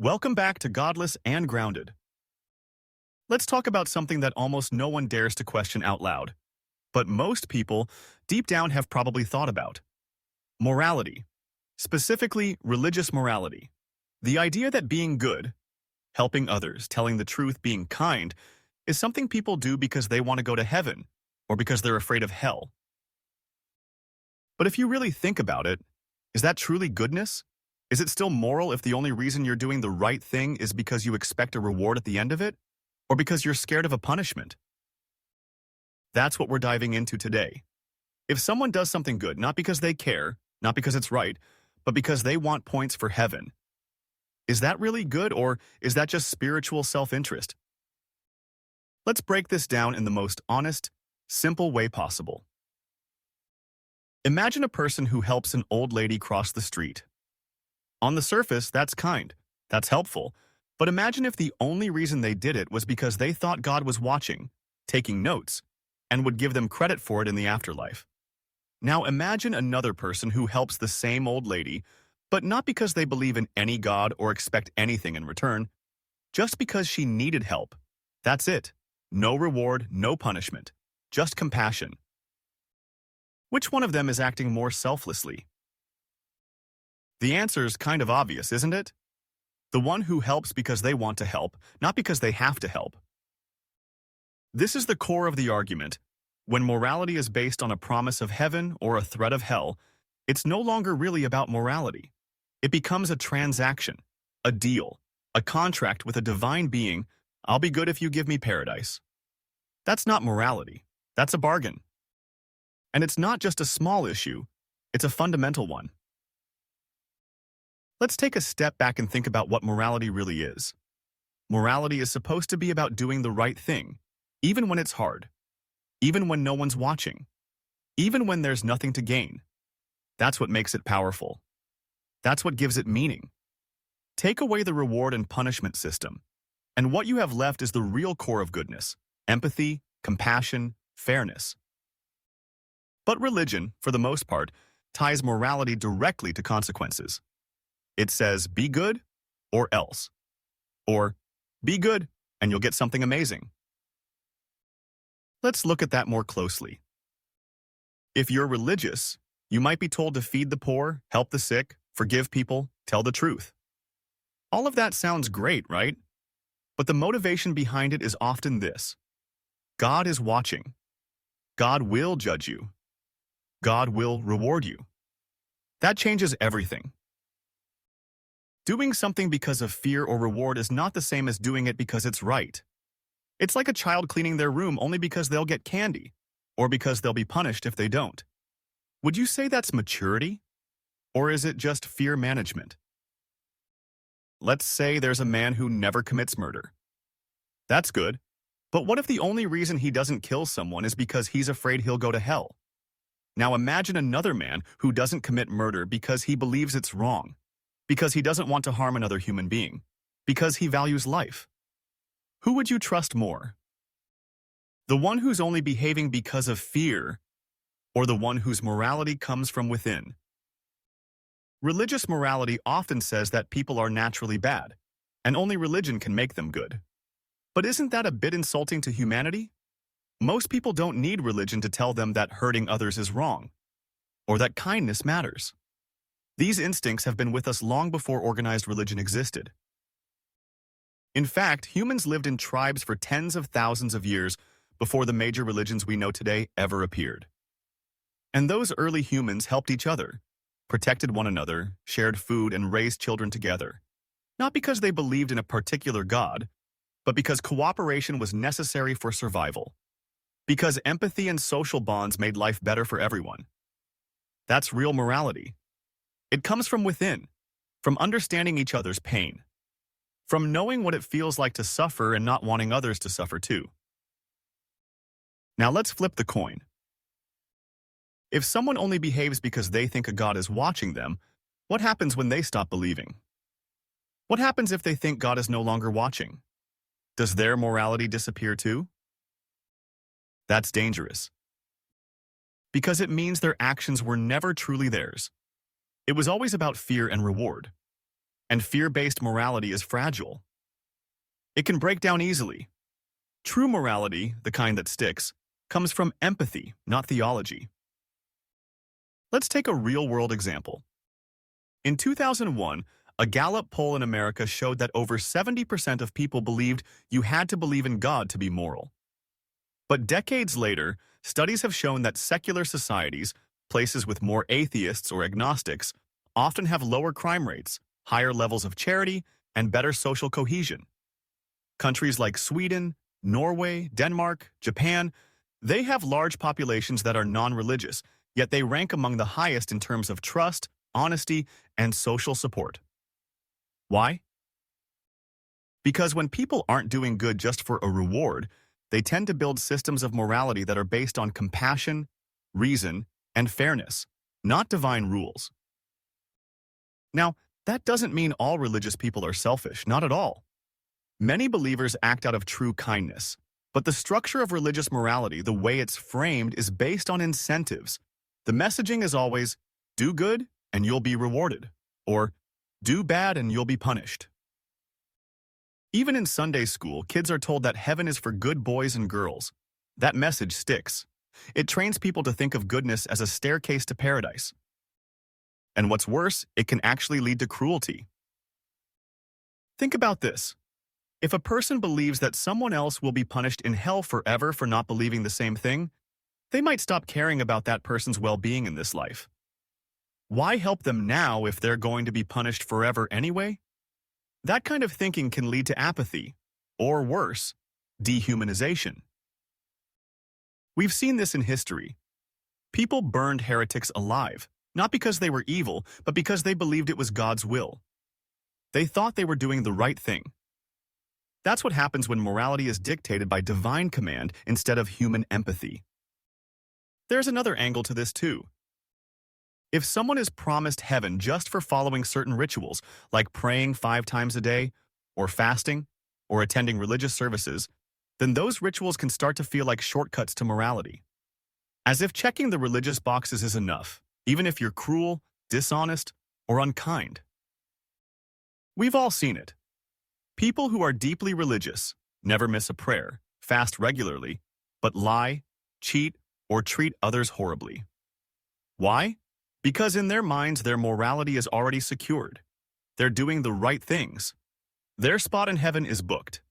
Welcome back to Godless and Grounded. Let's talk about something that almost no one dares to question out loud, but most people, deep down, have probably thought about. Morality. Specifically, religious morality. The idea that being good, helping others, telling the truth, being kind, is something people do because they want to go to heaven, or because they're afraid of hell. But if you really think about it, is that truly goodness? Is it still moral if the only reason you're doing the right thing is because you expect a reward at the end of it? Or because you're scared of a punishment? That's what we're diving into today. If someone does something good, not because they care, not because it's right, but because they want points for heaven, is that really good, or is that just spiritual self-interest? Let's break this down in the most honest, simple way possible. Imagine a person who helps an old lady cross the street. On the surface, that's kind, that's helpful, but imagine if the only reason they did it was because they thought God was watching, taking notes, and would give them credit for it in the afterlife. Now imagine another person who helps the same old lady, but not because they believe in any God or expect anything in return, just because she needed help. That's it. No reward, no punishment, just compassion. Which one of them is acting more selflessly? The answer's kind of obvious, isn't it? The one who helps because they want to help, not because they have to help. This is the core of the argument. When morality is based on a promise of heaven or a threat of hell, it's no longer really about morality. It becomes a transaction, a deal, a contract with a divine being. I'll be good if you give me paradise. That's not morality. That's a bargain. And it's not just a small issue, it's a fundamental one. Let's take a step back and think about what morality really is. Morality is supposed to be about doing the right thing, even when it's hard, even when no one's watching, even when there's nothing to gain. That's what makes it powerful. That's what gives it meaning. Take away the reward and punishment system, and what you have left is the real core of goodness: empathy, compassion, fairness. But religion, for the most part, ties morality directly to consequences. It says, be good or else. Or, be good and you'll get something amazing. Let's look at that more closely. If you're religious, you might be told to feed the poor, help the sick, forgive people, tell the truth. All of that sounds great, right? But the motivation behind it is often this: God is watching. God will judge you. God will reward you. That changes everything. Doing something because of fear or reward is not the same as doing it because it's right. It's like a child cleaning their room only because they'll get candy, or because they'll be punished if they don't. Would you say that's maturity? Or is it just fear management? Let's say there's a man who never commits murder. That's good. But what if the only reason he doesn't kill someone is because he's afraid he'll go to hell? Now imagine another man who doesn't commit murder because he believes it's wrong, because he doesn't want to harm another human being, because he values life. Who would you trust more? The one who's only behaving because of fear, or the one whose morality comes from within? Religious morality often says that people are naturally bad, and only religion can make them good. But isn't that a bit insulting to humanity? Most people don't need religion to tell them that hurting others is wrong, or that kindness matters. These instincts have been with us long before organized religion existed. In fact, humans lived in tribes for tens of thousands of years before the major religions we know today ever appeared. And those early humans helped each other, protected one another, shared food, and raised children together. Not because they believed in a particular god, but because cooperation was necessary for survival. Because empathy and social bonds made life better for everyone. That's real morality. It comes from within, from understanding each other's pain, from knowing what it feels like to suffer and not wanting others to suffer too. Now let's flip the coin. If someone only behaves because they think a God is watching them, what happens when they stop believing? What happens if they think God is no longer watching? Does their morality disappear too? That's dangerous. Because it means their actions were never truly theirs. It was always about fear and reward. and fear-based morality is fragile. It can break down easily. True morality, the kind that sticks, comes from empathy, not theology. Let's take a real-world example. In 2001, a Gallup poll in America showed that over 70% of people believed you had to believe in God to be moral. But decades later, studies have shown that secular societies, places with more atheists or agnostics, often have lower crime rates, higher levels of charity, and better social cohesion. Countries like Sweden, Norway, Denmark, Japan, they have large populations that are non-religious, yet they rank among the highest in terms of trust, honesty, and social support. Why? Because when people aren't doing good just for a reward, they tend to build systems of morality that are based on compassion, reason, and fairness, not divine rules. Now, that doesn't mean all religious people are selfish, not at all. Many believers act out of true kindness, but the structure of religious morality, the way it's framed, is based on incentives. The messaging is always, do good and you'll be rewarded, or do bad and you'll be punished. Even in Sunday school, kids are told that heaven is for good boys and girls. That message sticks. It trains people to think of goodness as a staircase to paradise. And what's worse, it can actually lead to cruelty. Think about this. If a person believes that someone else will be punished in hell forever for not believing the same thing, they might stop caring about that person's well-being in this life. Why help them now if they're going to be punished forever anyway? That kind of thinking can lead to apathy, or worse, dehumanization. We've seen this in history. People burned heretics alive, not because they were evil, but because they believed it was God's will. They thought they were doing the right thing. That's what happens when morality is dictated by divine command instead of human empathy. There's another angle to this too. If someone is promised heaven just for following certain rituals, like praying 5 times a day, or fasting, or attending religious services, then those rituals can start to feel like shortcuts to morality. As if checking the religious boxes is enough, even if you're cruel, dishonest, or unkind. We've all seen it. People who are deeply religious never miss a prayer, fast regularly, but lie, cheat, or treat others horribly. Why? Because in their minds, their morality is already secured. They're doing the right things. Their spot in heaven is booked.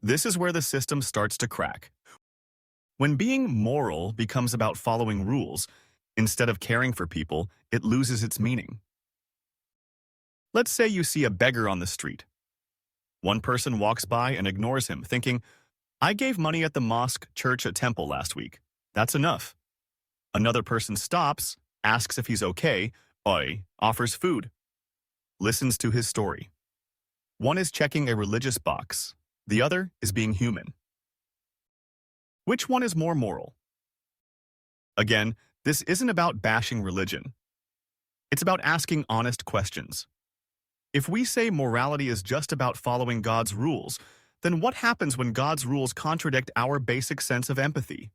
This is where the system starts to crack. When being moral becomes about following rules, instead of caring for people, it loses its meaning. Let's say you see a beggar on the street. One person walks by and ignores him, thinking, I gave money at the mosque, church, or temple last week. That's enough. Another person stops, asks if he's okay, offers food, listens to his story. One is checking a religious box. The other is being human. Which one is more moral? Again, this isn't about bashing religion. It's about asking honest questions. If we say morality is just about following God's rules, then what happens when God's rules contradict our basic sense of empathy?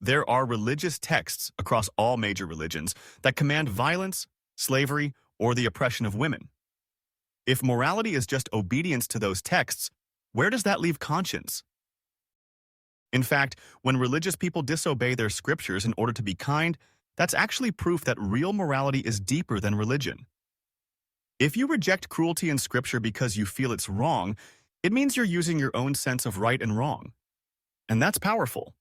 There are religious texts across all major religions that command violence, slavery, or the oppression of women. If morality is just obedience to those texts, where does that leave conscience? In fact, when religious people disobey their scriptures in order to be kind, that's actually proof that real morality is deeper than religion. If you reject cruelty in scripture because you feel it's wrong, it means you're using your own sense of right and wrong. And that's powerful.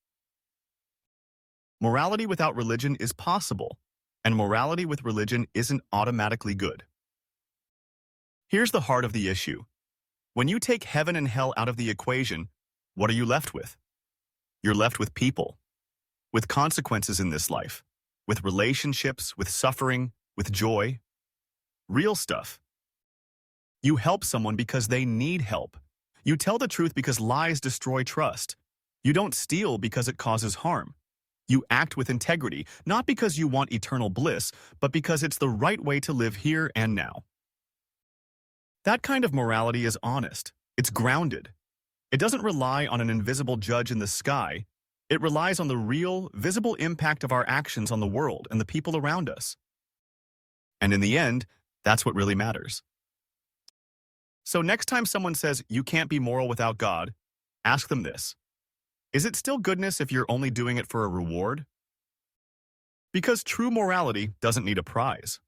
Morality without religion is possible, and morality with religion isn't automatically good. Here's the heart of the issue. When you take heaven and hell out of the equation, what are you left with? You're left with people, with consequences in this life, with relationships, with suffering, with joy. Real stuff. You help someone because they need help. You tell the truth because lies destroy trust. You don't steal because it causes harm. You act with integrity, not because you want eternal bliss, but because it's the right way to live here and now. That kind of morality is honest. It's grounded. It doesn't rely on an invisible judge in the sky. It relies on the real, visible impact of our actions on the world and the people around us. And in the end, That's what really matters. So next time someone says you can't be moral without God, ask them this. Is it still goodness if you're only doing it for a reward? Because true morality doesn't need a prize.